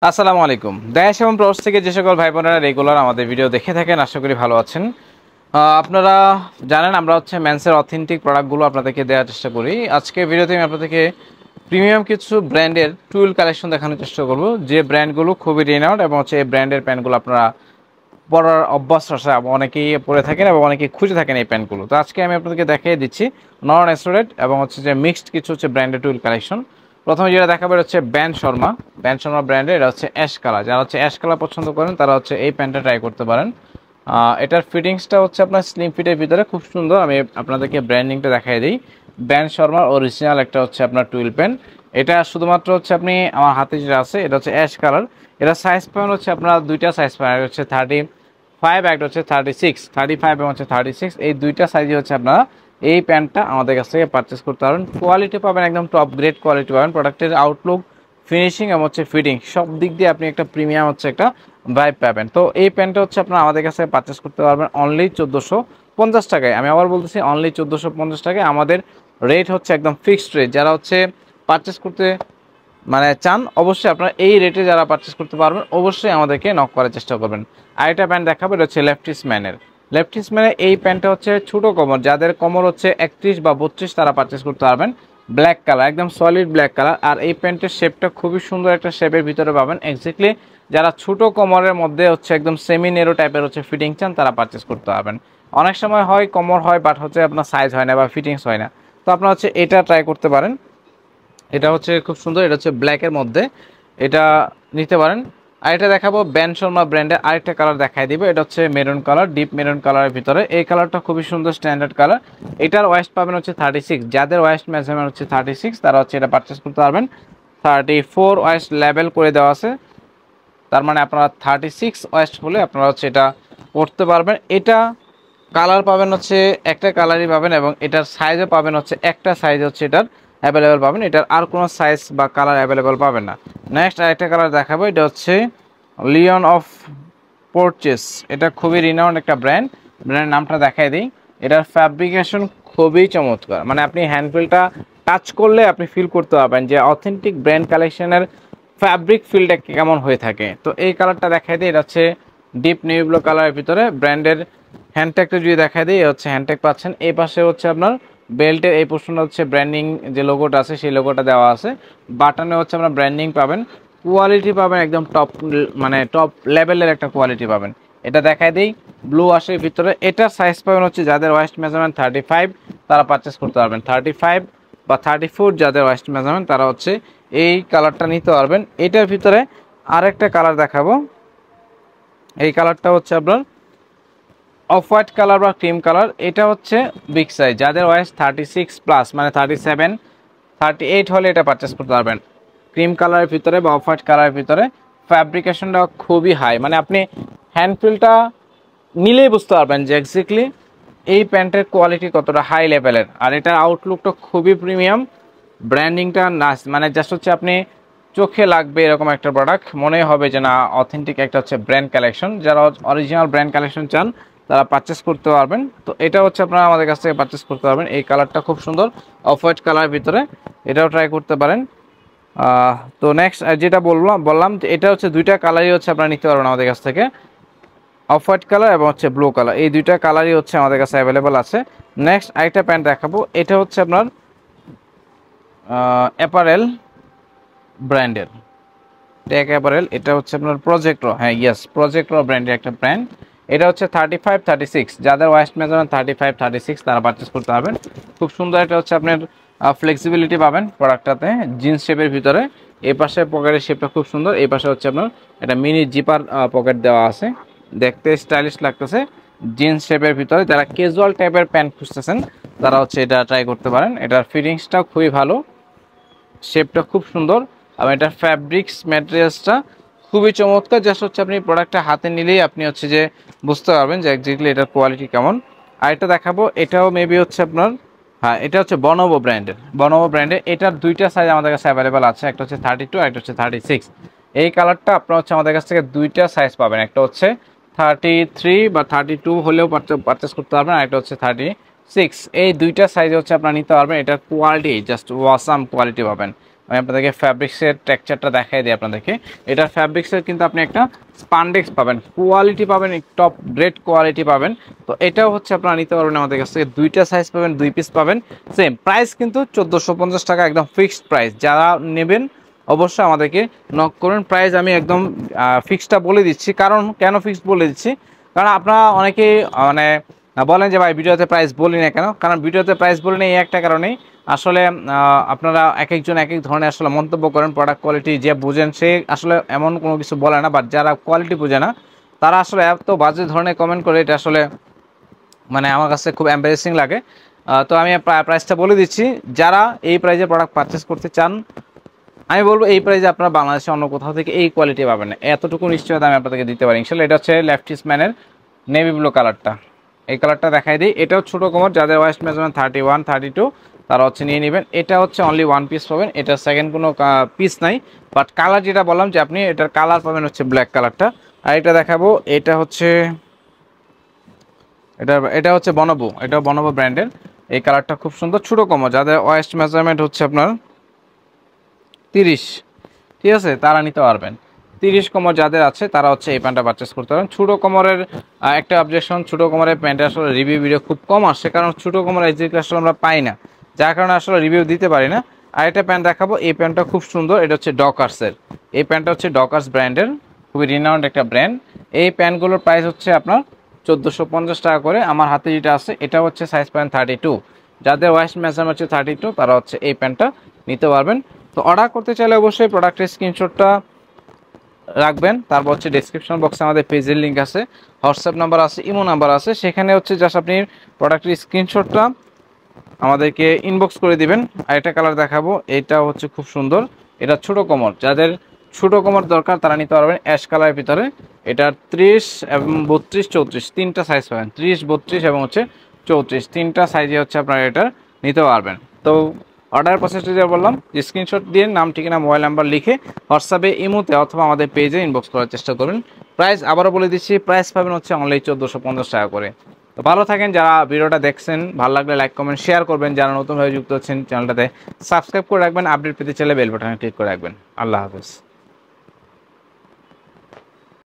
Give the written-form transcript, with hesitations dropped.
আসসালামু আলাইকুম। দেশ এবং প্রবাস থেকে যে সকল ভাই বোনেরা রেগুলার আমাদের ভিডিও দেখে থাকেন, আশা করি ভালো আছেন। আপনারা জানেন আমরা মেন্সের অথেন্টিক প্রোডাক্টগুলো আপনাদেরকে দেওয়ার চেষ্টা করি। আজকে ভিডিওতে আমি আপনাদেরকে প্রিমিয়াম কিছু ব্র্যান্ডের টুল কালেকশন দেখানোর চেষ্টা করব, যে ব্র্যান্ডগুলো খুবই রিনাউন্ড এবং এই ব্র্যান্ডের প্যান্টগুলো আপনারা পরার অভ্যাস আছে, অনেকেই পরে থাকেন এবং অনেকেই খুঁজে থাকেন এই প্যান্টগুলো। তো আজকে আমি আপনাদেরকে দেখিয়ে দিচ্ছি নন এসোরেট এবং যে মিক্সড কিছু ব্র্যান্ডের টুল কালেকশন। প্রথমে যেটা দেখাবে হচ্ছে ব্যান্ড শর্মা ব্র্যান্ডের, এটা হচ্ছে অ্যাশ কালার। যারা অ্যাশ কালার পছন্দ করেন তারা এই প্যান্টটা ট্রাই করতে পারেন। এটার ফিটিংসটা আপনার স্লিম ফিটের ভিতরে খুব সুন্দর। আমি আপনাদেরকে ব্র্যান্ডিংটা দেখাই দিই। ব্যান্ড শর্মার অরিজিনাল একটা আপনার টুইল প্যান্ট। এটা শুধুমাত্র আপনি আমার হাতে যেটা আছে এটা হচ্ছে অ্যাশ কালার। এটা সাইজ পাবেন আপনার দুইটা সাইজ পাবেন, হচ্ছে 35, একটা হচ্ছে 36, 35 এবং 36, এই দুইটা সাইজে আপনারা এই প্যান্টটা আমাদের কাছ থেকে পারচেস করতে পারবেন। কোয়ালিটি পাবেন একদম টপ গ্রেড কোয়ালিটি পাবেন। প্রোডাক্টের আউটলুক, ফিনিশিং এবং ফিটিং সব দিক দিয়ে আপনি একটা প্রিমিয়াম একটা ভাইব পাবেন। তো এই প্যান্টটা আপনারা আমাদের কাছে পারচেস করতে পারবেন অনলি 1450 টাকায়। আমি আবার বলতেছি অনলি 1450 টাকায়। আমাদের রেট একদম ফিক্সড রেট। যারা পারচেস করতে চান, অবশ্যই আপনারা এই রেটে যারা পারচেস করতে পারবেন অবশ্যই আমাদেরকে নক করার চেষ্টা করবেন। আরেকটা প্যান্ট দেখাবো, এটা হচ্ছে লেফটিসম্যানের এই প্যান্টটা ছোটো কোমর, যাদের কোমর 31 বা 32 তারা পারচেস করতে পারবেন। ব্ল্যাক কালার, একদম সলিড ব্ল্যাক কালার। আর এই প্যান্টের শেপটা খুবই সুন্দর একটা শেপের ভিতরে পাবেন। এক্স্যাক্টলি যারা ছোটো কোমরের মধ্যে একদম সেমি নেরো টাইপের ফিটিং চান তারা পারচেস করতে পারবেন। অনেক সময় হয় কোমর হয় বাট আপনার সাইজ হয় না বা ফিটিংস হয় না, তো আপনারা এটা ট্রাই করতে পারেন। এটা খুব সুন্দর, এটা ব্ল্যাকের মধ্যে, এটা নিতে পারেন। আর এটা দেখাবো ব্যান্ড শর্মা ব্র্যান্ডের আরেকটা কালার দেখাই দিব। এটা মেরুন কালার, ডিপ মেরুন কালারের ভিতরে। এই কালারটা খুবই সুন্দর, স্ট্যান্ডার্ড কালার। এটার ওয়েস্ট পাবেন 36। যাদের ওয়েস্ট মেজারমেন্ট 36 তারা এটা পারচেস করতে পারবেন। 34 ওয়েস্ট লেভেল করে দেওয়া আছে, তার মানে আপনারা 36 ওয়েস্ট হলে আপনারা এটা পড়তে পারবেন। এটা কালার পাবেন একটা কালারই পাবেন এবং এটার সাইজও পাবেন একটা সাইজ এটার অ্যাভেলেবেল পাবেন। এটার আর কোনো সাইজ বা কালার অ্যাভেলেবেল পাবেন না। নেক্সট আরেকটা কালার দেখাবো, এটা লিওন অফ পোর্চেস। এটা খুবই রিনাউন্ড একটা ব্র্যান্ডের নামটা দেখাই দিই। এটার ফ্যাব্রিকেশন খুবই চমৎকার, আপনি হ্যান্ডফিলটা টাচ করলে আপনি ফিল করতে পারবেন যে অথেন্টিক ব্র্যান্ড কালেকশনের ফ্যাব্রিক ফিলটা কেমন হয়ে থাকে। তো এই কালারটা দেখাই দিই, এটা ডিপ নেভি ব্লু কালারের ভিতরে। ব্র্যান্ডের হ্যান্ডট্যাগটা যদি দেখাই দিই, হ্যান্ডট্যাগ পাচ্ছেন। এই পাশে আপনার বেল্টের এই পোর্শনটা ব্র্যান্ডিং যে লোগোটা আছে সেই লোগোটা দেওয়া আছে। বাটনে আপনার ব্র্যান্ডিং পাবেন। কোয়ালিটি পাবেন একদম টপ, টপ লেভেলের একটা কোয়ালিটি পাবেন। এটা দেখাই দিই, ব্লু আশের ভিতরে। এটা সাইজ পাবেন যাদের ওয়েস্ট মেজারমেন্ট 35 তারা পারচেস করতে পারবেন। 35 বা 34 যাদের ওয়েস্ট মেজারমেন্ট তারা এই কালারটা নিতে পারবেন। এটার ভিতরে আরেকটা কালার দেখাবো। এই কালারটা আপনার অফ হোয়াইট কালার বা ক্রিম কালার। এটা বিগ সাইজ, যাদের ওয়েস্ট 36 প্লাস 37 38 হলে এটা পারচেস করতে পারবেন। ক্রিম কালারের ভিতরে বা অফ হোয়াইট কালারের ভিতরে ফ্যাব্রিকেশনটা খুবই হাই, আপনি হ্যান্ডফিলটা নিলেই বুঝতে পারবেন যে এক্স্যাক্টলি এই প্যান্টের কোয়ালিটি কতটা হাই লেভেলের। আর এটার আউটলুকটা খুবই প্রিমিয়াম। ব্র্যান্ডিংটা না জাস্ট আপনি চোখে লাগবে এরকম একটা প্রোডাক্ট, মনে হবে যে না অথেন্টিক একটা ব্র্যান্ড কালেকশন। যারা অরিজিনাল ব্র্যান্ড কালেকশন চান তারা পারচেস করতে পারবেন। তো এটা আপনারা আমাদের কাছ থেকে পারচেস করতে পারবেন। এই কালারটা খুব সুন্দর, অফ হোয়াইট কালারের ভিতরে, এটাও ট্রাই করতে পারেন। তো নেক্সট যেটা বললাম যে এটা দুইটা কালারই আপনারা নিতে পারবেন আমাদের কাছ থেকে, অফ হোয়াইট কালার এবং ব্লু কালার। এই দুইটা কালারই আমাদের কাছে অ্যাভেলেবেল আছে। নেক্সট আরেকটা প্যান্ট দেখাবো, এটা আপনার অ্যাপারেল ব্র্যান্ডের, ট্যাগ অ্যাপারেল। এটা আপনার প্রজেক্টর, হ্যাঁ ইয়েস, প্রজেক্টর ব্র্যান্ডের একটা প্যান্ট। এটা 35 36, যাদের ওয়েস্ট মেজারমেন্ট 35 36 তারা পারচেস করতে পারবেন। খুব সুন্দর এটা আপনার ফ্লেক্সিবিলিটি পাবেন প্রোডাক্টটাতে, জিন্স শেপের ভিতরে। এই পাশে পকেটের শেপটা খুব সুন্দর। এই পাশে আপনার একটা মিনি জিপার পকেট দেওয়া আছে, দেখতে স্টাইলিশ লাগতেছে। জিন্স শেপের ভিতরে যারা ক্যাজুয়াল টাইপের প্যান্ট খুঁজতেছেন তারা এটা ট্রাই করতে পারেন। এটার ফিটিংসটাও খুবই ভালো, শেপটা খুব সুন্দর এবং এটার ফ্যাব্রিক্স ম্যাটেরিয়ালসটা খুবই চমৎকার। জাস্ট আপনি প্রোডাক্টটা হাতে নিলেই আপনি যে বুঝতে পারবেন যে এক্স্যাক্টলি এটার কোয়ালিটি কেমন। আর এটা দেখাবো, এটাও মেবি আপনার, হ্যাঁ এটা বনোভো ব্র্যান্ডের। এটার দুইটা সাইজ আমাদের কাছে অ্যাভেলেবেল আছে, একটা 32 আর একটা 36। এই কালারটা আপনার আমাদের কাছ থেকে দুইটা সাইজ পাবেন, একটা 33 বা 32 হলেও পারচেস করতে পারবেন, আর একটা 36। এই দুইটা সাইজে আপনারা নিতে পারবেন। এটার কোয়ালিটি জাস্ট ওয়াসাম কোয়ালিটি পাবেন। আমি আপনাদেরকে ফ্যাব্রিক্সের টেক্সচারটা দেখাই দিই আপনাদেরকে। এটার ফ্যাব্রিক্সের কিন্তু আপনি একটা স্পান্ডেক্স পাবেন, কোয়ালিটি পাবেন, টপ গ্রেড কোয়ালিটি পাবেন। তো এটাও হচ্ছে আপনারা নিতে পারবেন আমাদের কাছ থেকে, 2টা সাইজ পাবেন, 2 পিস পাবেন। সেম প্রাইস কিন্তু 1450 টাকা, একদম ফিক্সড প্রাইস। যারা নেবেন অবশ্যই আমাদেরকে নক করুন। প্রাইস আমি একদম ফিক্সডটা বলে দিচ্ছি। কারণ কেন ফিক্সড বলে দিচ্ছি, কারণ আপনারা অনেকেই মানে বলেন যে ভাই ভিডিওতে প্রাইস বলি না কেন। কারণ ভিডিওতে প্রাইস বলি না এই একটা কারণেই, আসলে আপনারা এক একজন এক এক ধরনের আসলে মন্তব্য করেন। প্রোডাক্ট কোয়ালিটি যে বুঝেন সে আসলে এমন কোনো কিছু বলে না, বাট যারা কোয়ালিটি বোঝে না তারা আসলে এত বাজে ধরনের কমেন্ট করে, এটা আসলে মানে আমার কাছে খুব এম্বারেসিং লাগে। তো আমি প্রাইসটা বলে দিচ্ছি। যারা এই প্রাইসে প্রোডাক্ট পারচেস করতে চান, আমি বলবো এই প্রাইসে আপনারা বাংলাদেশে অন্য কোথাও থেকে এই কোয়ালিটি পাবেন না, এতটুকু নিশ্চয়তা আমি আপনাদেরকে দিতে পারি ইনশাল্লাহ। এটা হচ্ছে লেফটিস ম্যানের নেভি ব্লু কালারটা, এই কালারটা দেখাই দিই। এটাও ছোটো কোমর, যাদের ওয়েস্ট মেজারমেন্ট 31 32 তারা হচ্ছে নিয়ে নেবেন। এটা হচ্ছে অনলি 1 পিস পাবেন, এটা সেকেন্ড কোনো পিস নাই। বাট কালার যেটা বললাম যে আপনি এটার কালার পাবেন হচ্ছে ব্ল্যাক কালারটা। আর এটা দেখাবো, এটা হচ্ছে এটা হচ্ছে বনবো, এটা বনবো ব্র্যান্ডের। এই কালারটা খুব সুন্দর, ছোটো কোমর, যাদের ওয়েস্ট মেজারমেন্ট হচ্ছে আপনার 30, ঠিক আছে, তারা নিতে পারবেন। 30 কোমর যাদের আছে তারা হচ্ছে এই প্যান্টটা পারচেস করতে পারেন। ছোটো কোমরের একটা অবজেকশন, ছোটো কোমরের প্যান্টে আসলে রিভিউ ভিডিও খুব কম আসছে, কারণ ছোটো কোমরের এক্স্যাক্টলি আসলে আমরা পাই না, যার কারণে আসলে রিভিউ দিতে পারি না। আর একটা প্যান্ট দেখাবো, এই প্যান্টটা খুব সুন্দর, এটা হচ্ছে ডকার্সের। এই প্যান্টটা হচ্ছে ডকার্স ব্র্যান্ডের, খুবই রিনাউন্ড একটা ব্র্যান্ড। এই প্যান্টগুলোর প্রাইস হচ্ছে আপনার 1450 টাকা করে। আমার হাতে যেটা আছে এটা হচ্ছে সাইজ প্যান্ট 32, যাদের ওয়েস্ট মেজারমেন্ট হচ্ছে 32 তারা হচ্ছে এই প্যান্টটা নিতে পারবেন। তো অর্ডার করতে চাইলে অবশ্যই প্রোডাক্টের স্ক্রিনশটটা রাখবেন। তারপর হচ্ছে ডেসক্রিপশন বক্সে আমাদের পেজের লিঙ্ক আছে, হোয়াটসঅ্যাপ নাম্বার আছে, ইমো নাম্বার আছে, সেখানে হচ্ছে জাস্ট আপনি প্রোডাক্টের স্ক্রিনশটটা আমাদেরকে ইনবক্স করে দিবেন। আর একটা কালার দেখাবো, এটা হচ্ছে খুব সুন্দর, এটা ছোটো কোমর, যাদের ছোটো কোমর দরকার তারা নিতে পারবেন অ্যাশ কালারের ভিতরে। এটা 30 এবং 32 34 তিনটা সাইজ পাবেন, 30 32 এবং হচ্ছে 34 তিনটা সাইজে হচ্ছে আপনারা এটা নিতে পারবেন। তো অর্ডার প্রসেসটা যা বললাম, স্ক্রিনশট দিয়ে নাম ঠিকানা মোবাইল নাম্বার লিখে হোয়াটসঅ্যাপে, ইমোতে অথবা আমাদের পেজে ইনবক্স করার চেষ্টা করবেন। প্রাইস আবারও বলে দিচ্ছি, প্রাইস পাবেন হচ্ছে অনলি 1450 টাকা করে। তো ভালো থাকেন, যারা ভিডিওটা দেখছেন ভালো লাগলে লাইক কমেন্ট শেয়ার করবেন, যারা নতুনভাবে যুক্ত হচ্ছেন চ্যানেলটাতে সাবস্ক্রাইব করে রাখবেন, আপডেট পেতে চাইলে বেল বাটনে ক্লিক করে রাখবেন। আল্লাহ হাফেজ।